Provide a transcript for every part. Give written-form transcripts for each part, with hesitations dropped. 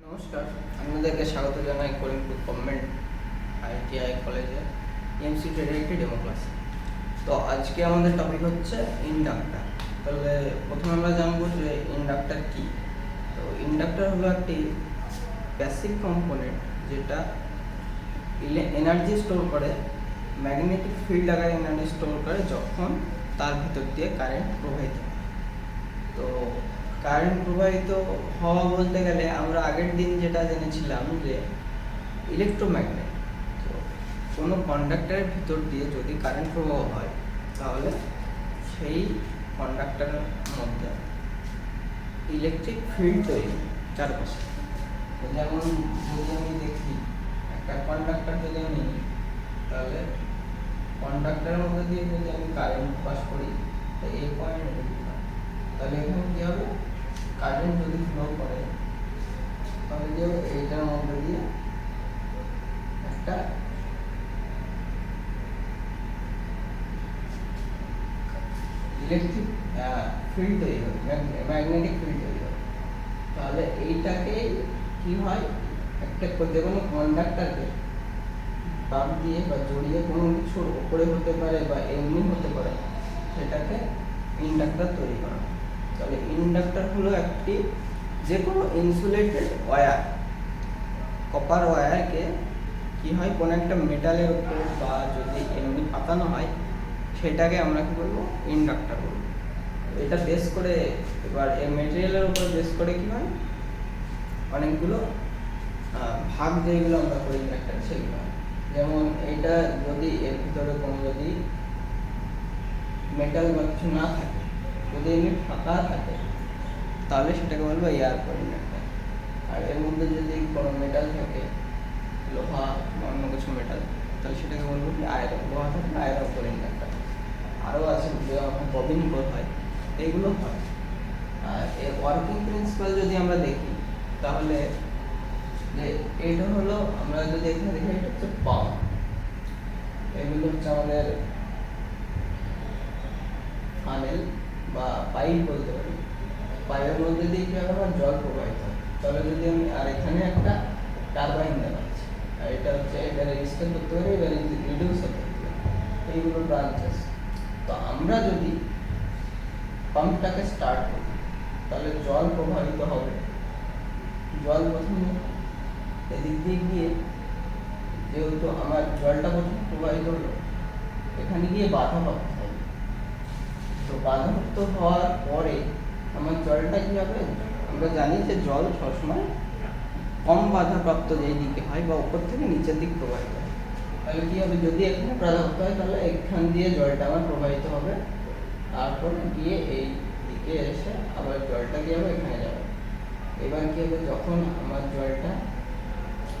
নমস্কার, আপনাদেরকে স্বাগত জানাই করিমপুর গভর্নমেন্ট আইটিআই কলেজে এমসি ট্রেডের একটি ডেমো ক্লাসে। তো আজকে আমাদের টপিক হচ্ছে ইন্ডাক্টার। তাহলে প্রথমে আমরা জানবো যে ইন্ডাক্টার কী। তো ইন্ডাক্টার হলো একটি প্যাসিভ কম্পোনেন্ট যেটা এনার্জি স্টোর করে, ম্যাগনেটিক ফিল্ড আকারে এনার্জি স্টোর করে যখন তার ভিতর দিয়ে কারেন্ট প্রবাহিত হয়। তো কারেন্ট প্রবাহিত হওয়া বলতে গেলে আমরা আগের দিন যেটা জেনেছিলাম যে ইলেকট্রোম্যাগনেট, তো কোনো কন্ডাক্টরের ভিতর দিয়ে যদি কারেন্ট প্রবাহ হয় তাহলে সেই কন্ডাক্টরের মধ্যে ইলেকট্রিক ফিল্ড তৈরি হয় চারপাশে। তো যেমন যদি আমি দেখি একটা কন্ডাক্টর যদি আমি নিই, তাহলে কন্ডাক্টরের মধ্যে দিয়ে যদি আমি কারেন্ট পাস করি তো এই পয়েন্ট, তাহলে এখানে কী হবে, কারেন্ট যদি ফ্লো করে তাহলে কি হবে, এইটার মধ্যে দিয়ে একটা ইলেকট্রিক ফিল্ড তৈরি হবে, ম্যাগনেটিক ফিল্ড তৈরি হবে। তাহলে এইটাকে কি হয়, একটা যে কোনো কন্ডাক্টরকে তার দিয়ে বা জড়িয়ে কোনো কিছুর উপরে হতে পারে বা এমনি হতে পারে, সেটাকে ইন্ডাক্টর তৈরি করা। তাহলে ইন্ডাক্টর হলো একটি যে কোনো ইনসুলেটেড ওয়্যার, কপার ওয়্যারকে কি হয় কোনো একটা মেটালের উপর বা যদি এমনি পাতানো হয় সেটাকে আমরা কি বলবো, ইন্ডাক্টর বলবো। এটা বেস করে, এবার এই মেটেরিয়ালের উপর বেস করে কি হয়, অনেকগুলো ভাগ যেগুলো আমরা করি ইন্ডাক্টর সেগুলো। যেমন এটা যদি এর ভিতরে কোনো যদি মেটাল বা কিছু না থাকে, যদি এমনি ফাঁকা থাকে তাহলে সেটাকে বলবো এয়ার কোর ইন্ডাক্টর। আর এর মধ্যে যদি কোনো মেটাল থাকে, লোহা বা অন্য কিছু মেটাল, তাহলে সেটাকে বলবো কি আয়রন, লোহা থাকলে আয়রন কোর ইন্ডাক্টর। আরও আছে ববিন কোর হয়, এইগুলো হয়। আর এর ওয়ার্কিং প্রিন্সিপাল যদি আমরা দেখি তাহলে যে এটা হলো, আমরা যদি এখানে দেখি এটা হচ্ছে পাম্প, এগুলো হচ্ছে আমাদের ফানেল বা পাইপ বলতে পারি। পাইপের মধ্যে দিয়ে কি হবে, আমার জল প্রবাহিত হয়। তাহলে যদি আমি, আর এখানে একটা টারবাইন দেখাচ্ছি, আর এটা হচ্ছে এটা রেজিস্টার করতে পারি, এবার রিডিউস করতে পারি, এইগুলো ব্রাঞ্চেস। তো আমরা যদি পাম্পটাকে স্টার্ট করি তাহলে জল প্রবাহিত হবে। জল প্রথমে এদিক দিয়ে গিয়ে, যেহেতু আমার জলটা প্রথমে প্রবাহিত হলো, এখানে গিয়ে বাধাপ্রাপ্ত হবে। তো বাধাপ্রাপ্ত হওয়ার পরে আমার জলটা কি হবে, আমরা জানি যে জল সবসময় কম বাধাপ্রাপ্ত যেই দিকে হয় বা উপর থেকে নিচের দিক প্রবাহিত হয়। তাহলে কি হবে, যদি এখানে বাধাপ্রাপ্ত হয় তাহলে এখান দিয়ে জলটা আমার প্রবাহিত হবে, তারপর গিয়ে এই দিকে এসে আবার জলটা কি হবে, এখানে যাবে। এবার কি হবে, যখন আমার জলটা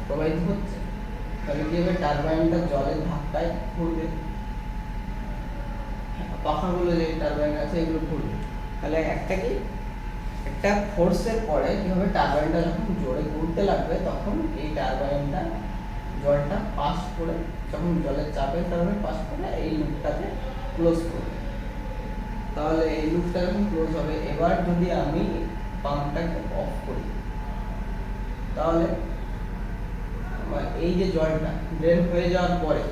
প্রবাহিত হচ্ছে তাহলে কি হবে, টারবাইনটা জলের ধাক্কায় ঘুরবে, পাখাগুলো যে টারবাইন আছে এগুলো ঘুরবে। তাহলে একটা ফোর্সের পরে কি হবে, টারবাইনটা যখন জোরে ঘুরতে লাগবে তখন এই টারবাইনটা জলটা পাস করে, যখন জলের চাপের কারণে পাস করে এই লুপটাকে ক্লোজ করবে। তাহলে এই লুপটা যখন ক্লোজ হবে, এবার যদি আমি পাম্পটাকে অফ করি তাহলে আমার এই যে জলটা ড্রেন হয়ে যাওয়ার পরে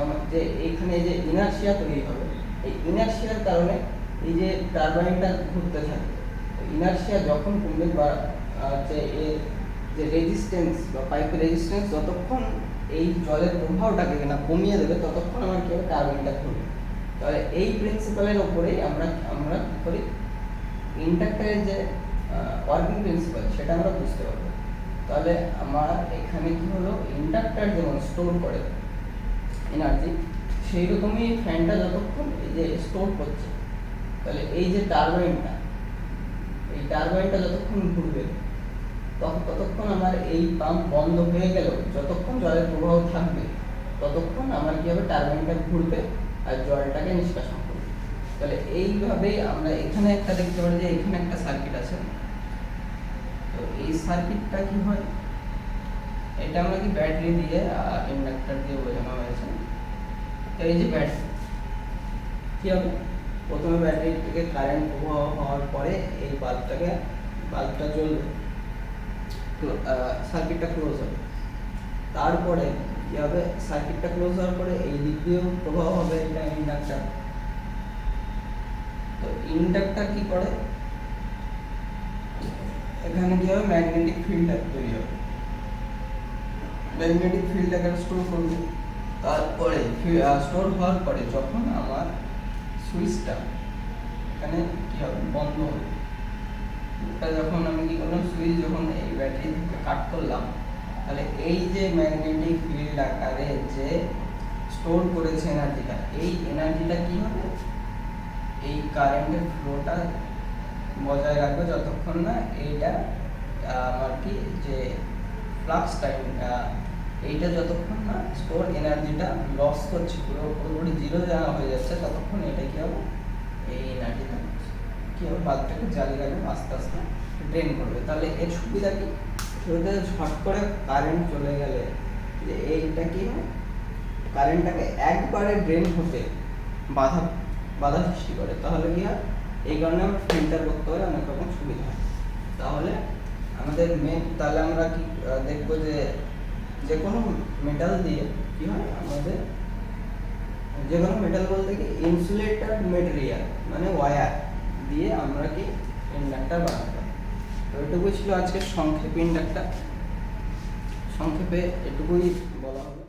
আমার যে এইখানে যে ইনার্শিয়া তৈরি হবে, এই ইনার্শিয়ার কারণে এই যে টারবাইনটা ঘুরতে থাকে। ইনার্শিয়া যখন কমবে বা যে এর যে রেজিস্ট্যান্স বা পাইপের রেজিস্ট্যান্স যতক্ষণ এই জলের প্রবাহটাকে না কমিয়ে দেবে ততক্ষণ আমার কি হবে, টারবাইনটা ঘুরবে। তাহলে এই প্রিন্সিপালের ওপরেই আমরা কী করি, ইন্ডাক্টরের যে ওয়ার্কিং প্রিন্সিপাল সেটা আমরা বুঝতে পারবো। তাহলে আমার এখানে কি হলো, ইন্ডাক্টর যেমন স্টোর করে এনার্জি, সেই রকমই ফ্যানটা যতক্ষণ এই যে স্টোর করছে, তাহলে এই যে টারবাইনটা, এই টারবাইনটা যতক্ষণ ঘুরবে ততক্ষণ আমার এই পাম্প বন্ধ হয়ে গেল, যতক্ষণ জলের প্রবাহ থাকবে ততক্ষণ আমার কি হবে, টারবাইনটা ঘুরবে আর জলটাকে নিষ্কাশন করবে। তাহলে এইভাবেই আমরা এখানে একটা দেখতে পারি যে এখানে একটা সার্কিট আছে। তো এই সার্কিটটা কি হয়, এটা আমরা কি ব্যাটারি দিয়ে আর ইন্ডাক্টর দিয়ে বোঝানো হয়েছে। তো এই যে ব্যাটারি কি হবে, প্রথমে ব্যাটারি থেকে কারেন্ট প্রবাহ হওয়ার পরে এই বাল্বটা জ্বলবে। সার্কিটটা ক্লোজ হবে। তারপরে কি হবে, সার্কিটটা ক্লোজ হওয়ার পরে এই দিক দিয়েও প্রবাহ হবে, এটা ইন্ডাক্টর। তো ইন্ডাক্টর কি করে, এখানে কি হবে, ম্যাগনেটিক ফিল্ড তৈরি হবে, ম্যাগনেটিক ফিল্ড এখানে স্টোর করবে। তারপরে স্টোর হওয়ার পরে যখন আমার সুইচটা এখানে কি হবে, বন্ধ হবে, এটা যখন আমি কি করলাম, সুইচ যখন এই ব্যাটারি থেকে কাট করলাম, তাহলে এই যে ম্যাগনেটিক ফিল্ড আকারে যে স্টোর করেছে এনার্জিটা, এই এনার্জিটা কি হবে, এই কারেন্টের ফ্লোটা বজায় রাখবে যতক্ষণ না এইটা আমার কি যে ফ্লাক্স টাইম, এইটা যতক্ষণ না স্টোর এনার্জিটা লস করছে, পুরোপুরি জিরো যাওয়া হয়ে যাচ্ছে, ততক্ষণ এটা কি হবে, এই এনার্জিটা কি হবে, বাল্বটাকে জ্বালিয়ে রাখবে, আস্তে আস্তে ড্রেন করবে। তাহলে এর সুবিধা কি, সুবিধা ঝট করে কারেন্ট চলে গেলে যে এইটা কি হয়, কারেন্টটাকে একবারে ড্রেন হতে বাধা বাধা সৃষ্টি করে। তাহলে কি হয়, এই কারণে আমরা ফিল্টার করতে হয়, অনেক রকম সুবিধা হয়। তাহলে আমাদের তাহলে আমরা কি দেখবো যে কোনো মেটাল দিয়ে কি হয় আমাদের, যে কোনো মেটাল বলতে কি ইনসুলেটেড মেটেরিয়াল মানে ওয়্যার দিয়ে আমরা কি ইন্ডাক্টর বানাতে পারি। তো এটুকুই ছিল আজকের সংক্ষেপে ইন্ডাক্টর, সংক্ষেপে এটুকুই বলা হলো।